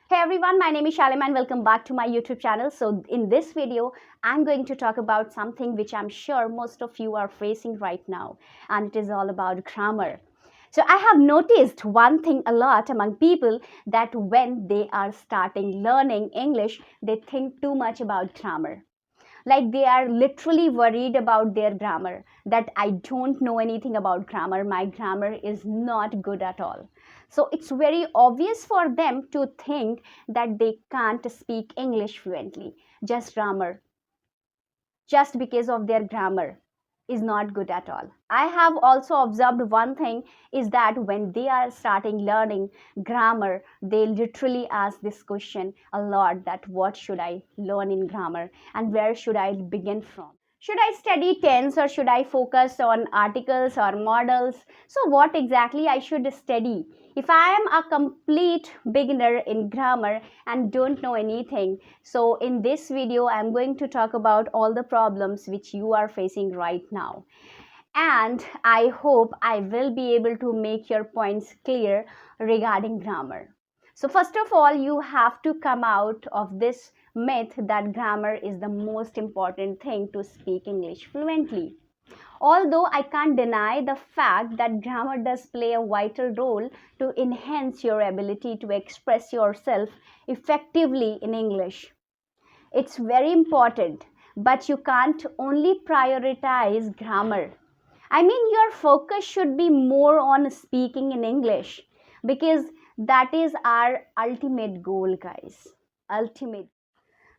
Hey everyone, my name is Shalima and welcome back to my YouTube channel. So in this video, I'm going to talk about something which I'm sure most of you are facing right now, and it is all about grammar. So I have noticed one thing a lot among people, that when they are starting learning English, they think too much about grammar. Like they are literally worried about their grammar, that I don't know anything about grammar, my grammar is not good at all. So it's very obvious for them to think that they can't speak English fluently, just grammar, just because of their grammar is not good at all. I have also observed one thing, is that when they are starting learning grammar, they literally ask this question a lot, that what should I learn in grammar and where should I begin from? Should I study tense or should I focus on articles or models? So what exactly I should study? If I am a complete beginner in grammar and don't know anything, so in this video I'm going to talk about all the problems which you are facing right now. And I hope I will be able to make your points clear regarding grammar. So first of all, you have to come out of this myth that grammar is the most important thing to speak English fluently. Although I can't deny the fact that grammar does play a vital role to enhance your ability to express yourself effectively in English. It's very important, but you can't only prioritize grammar. I mean, your focus should be more on speaking in English, because that is our ultimate goal, guys. Ultimate.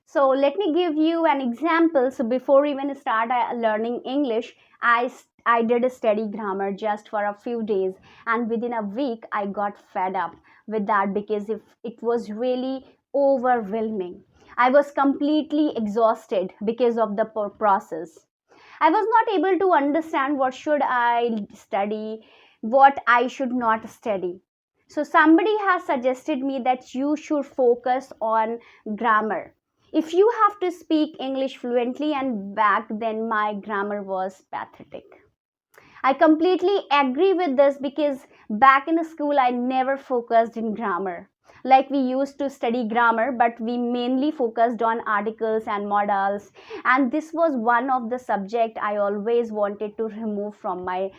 So let me give you an example. So before even start learning English, I did study grammar just for a few days, and within a week I got fed up with that, because if it was really overwhelming. I was completely exhausted because of the process. I was not able to understand what should I study, what I should not study. So somebody has suggested me that you should focus on grammar. If you have to speak English fluently, and back then my grammar was pathetic. I completely agree with this, because back in school I never focused in grammar. Like we used to study grammar, but we mainly focused on articles and modals, and this was one of the subject I always wanted to remove from my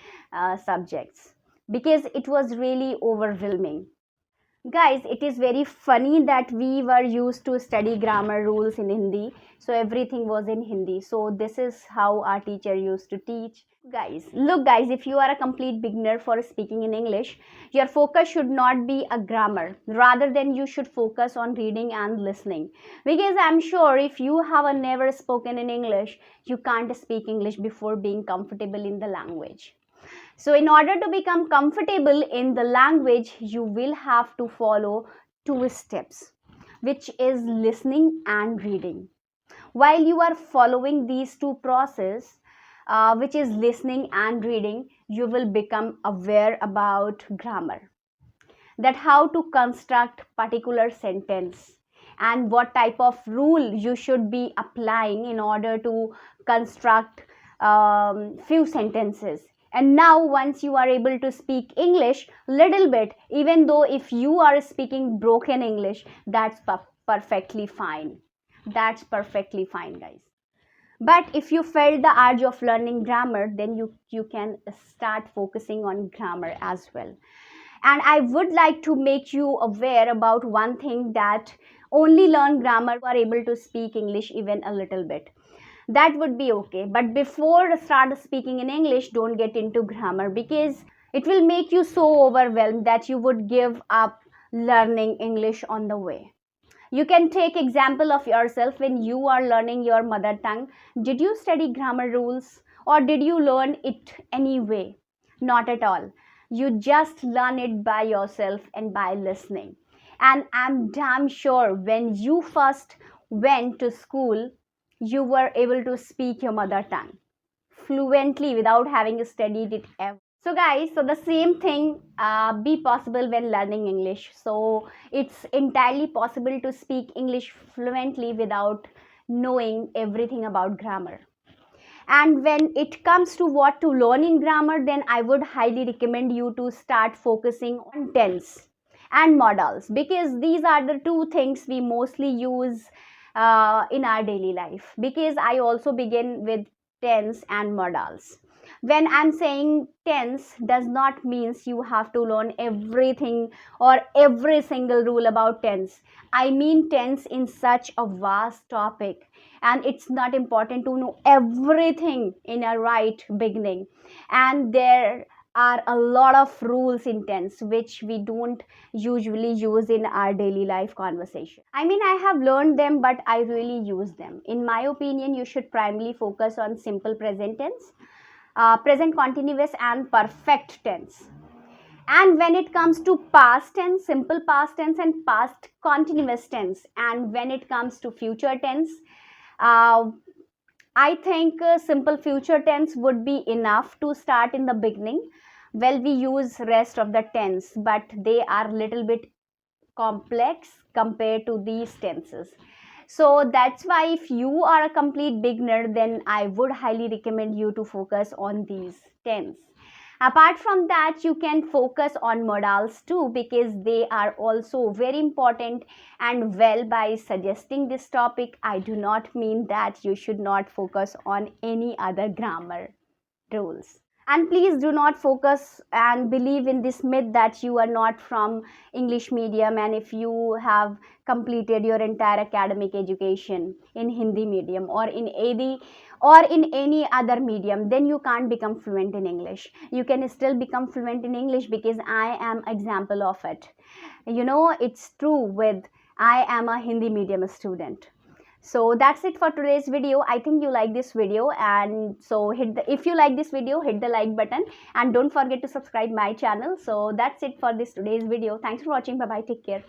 subjects, because it was really overwhelming. Guys, it is very funny that we were used to study grammar rules in Hindi, so everything was in Hindi. So this is how our teacher used to teach. Guys, look guys, if you are a complete beginner for speaking in English, your focus should not be a grammar. Rather than you should focus on reading and listening. Because I'm sure if you have never spoken in English, you can't speak English before being comfortable in the language. So in order to become comfortable in the language, you will have to follow two steps, which is listening and reading. While you are following these two processes, which is listening and reading, you will become aware about grammar, that how to construct particular sentence and what type of rule you should be applying in order to construct few sentences. And now once you are able to speak English little bit, even though if you are speaking broken English, that's perfectly fine. That's perfectly fine, guys. But if you felt the urge of learning grammar, then you can start focusing on grammar as well. And I would like to make you aware about one thing, that only learn grammar are able to speak English even a little bit. That would be okay. But before start speaking in English, don't get into grammar, because it will make you so overwhelmed that you would give up learning English on the way. You can take example of yourself when you are learning your mother tongue. Did you study grammar rules, or did you learn it anyway? Not at all. You just learn it by yourself and by listening. And I'm damn sure when you first went to school, you were able to speak your mother tongue fluently without having studied it ever. So guys, so the same thing be possible when learning English. So it's entirely possible to speak English fluently without knowing everything about grammar. And when it comes to what to learn in grammar, then I would highly recommend you to start focusing on tense. and modals, because these are the two things we mostly use in our daily life. Because I also begin with tense and modals. When I'm saying tense, does not means you have to learn everything or every single rule about tense. I mean tense in such a vast topic, and it's not important to know everything in a right beginning. And there are a lot of rules in tense which we don't usually use in our daily life conversation. I mean, I have learned them, but I really use them. In my opinion, you should primarily focus on simple present tense, present continuous, and perfect tense. And when it comes to past tense, simple past tense and past continuous tense, and when it comes to future tense, uh, I think simple future tense would be enough to start in the beginning. Well, we use rest of the tense, but they are little bit complex compared to these tenses. So that's why if you are a complete beginner, then I would highly recommend you to focus on these tense. Apart from that, you can focus on modals too, because they are also very important. And well, by suggesting this topic, I do not mean that you should not focus on any other grammar rules. And please do not focus and believe in this myth that you are not from English medium, and if you have completed your entire academic education in Hindi medium or in AD or in any other medium, then you can't become fluent in English. You can still become fluent in English, because I am example of it. You know, it's true with I am a Hindi medium student. So that's it for today's video. I think you like this video, and so if you like this video, hit the like button, and don't forget to subscribe my channel. So that's it for this today's video. Thanks for watching. Bye bye, take care.